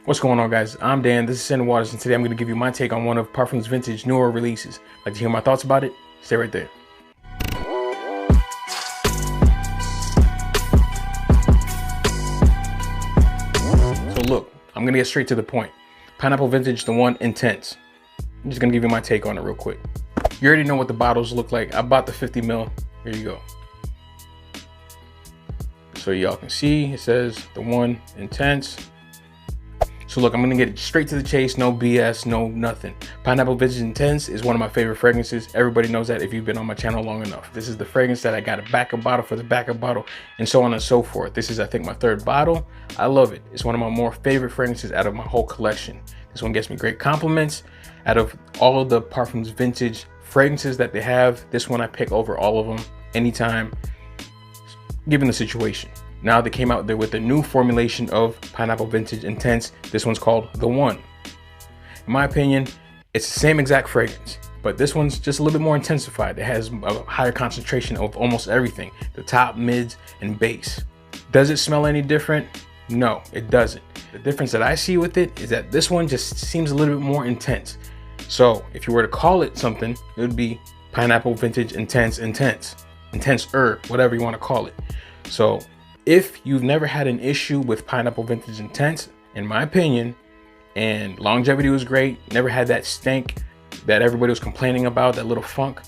What's going on, guys? I'm Dan, this is Sand Waters, and today I'm going to give you my take on one of Parfums' vintage newer releases. Like to hear my thoughts about it? Stay right there. So look, I'm going to get straight to the point. Pineapple Vintage, the one, Intense. I'm just going to give you my take on it real quick. You already know what the bottles look like. I bought the 50 ml. Here you go. So y'all can see, it says the one, Intense. So look, I'm gonna get straight to the chase, no BS, no nothing. Pineapple Vintage Intense is one of my favorite fragrances. Everybody knows that if you've been on my channel long enough. This is the fragrance that I got a backup bottle for the backup bottle, and so on and so forth. This is, I think, my third bottle. I love it. It's one of my more favorite fragrances out of my whole collection. This one gets me great compliments. Out of all of the Parfums Vintage fragrances that they have, this one I pick over all of them anytime, given the situation. Now they came out there with a new formulation of Pineapple Vintage Intense. This one's called The One. In my opinion, it's the same exact fragrance, but this one's just a little bit more intensified. It has a higher concentration of almost everything, the top, mids, and base. Does it smell any different? No, it doesn't. The difference that I see with it is that this one just seems a little bit more intense. So if you were to call it something, it would be Pineapple Vintage Intense, Intense-er, whatever you want to call it. So if you've never had an issue with Pineapple Vintage Intense, in my opinion, and longevity was great, never had that stank that everybody was complaining about, that little funk,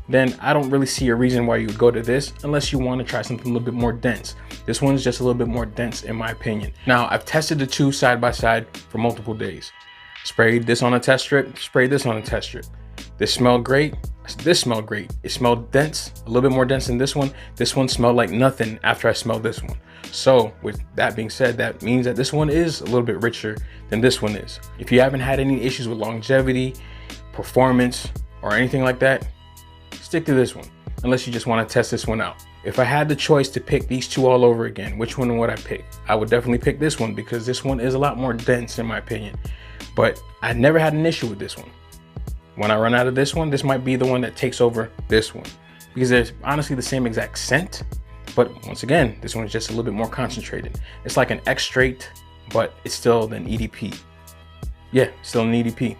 then I don't really see a reason why you would go to this unless you want to try something a little bit more dense. This one's just a little bit more dense in my opinion. Now, I've tested the two side by side for multiple days. Sprayed this on a test strip, sprayed this on a test strip. This smelled great. This smelled great. It smelled dense, a little bit more dense than this one. This one smelled like nothing after I smelled this one. So with that being said, that means that this one is a little bit richer than this one is. If you haven't had any issues with longevity, performance, or anything like that, stick to this one, unless you just want to test this one out. If I had the choice to pick these two all over again, which one would I pick? I would definitely pick this one because this one is a lot more dense in my opinion. But I never had an issue with this one. When I run out of this one, this might be the one that takes over this one because they're honestly the same exact scent. But once again, this one is just a little bit more concentrated. It's like an X straight, but it's still an EDP. Yeah, still an EDP.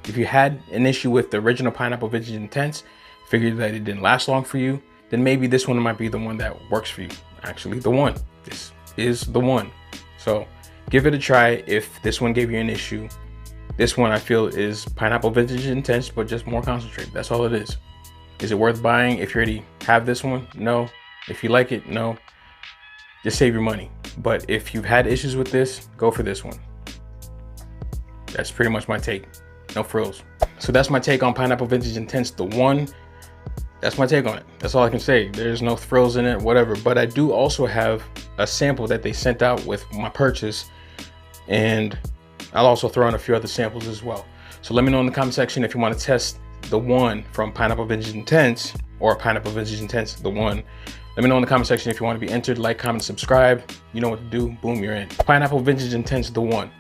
If you had an issue with the original Pineapple Vintage Intense, figured that it didn't last long for you, then maybe this one might be the one that works for you. Actually, the one. This is the one. So give it a try if this one gave you an issue. This one I feel is Pineapple Vintage Intense, but just more concentrated. That's all it is. Is it worth buying if you already have this one? No. If you like it, no. Just save your money. But if you've had issues with this, go for this one. That's pretty much my take. No frills. So that's my take on Pineapple Vintage Intense, the one. That's my take on it. That's all I can say. There's no thrills in it, whatever. But I do also have a sample that they sent out with my purchase, and I'll also throw in a few other samples as well. So let me know in the comment section if you want to test the one from Pineapple Vintage Intense or Pineapple Vintage Intense, the one. Let me know in the comment section if you want to be entered. Like, comment, subscribe. You know what to do. Boom, you're in. Pineapple Vintage Intense, the one.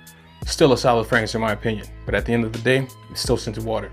Still a solid fragrance in my opinion. But at the end of the day, it's still scented water.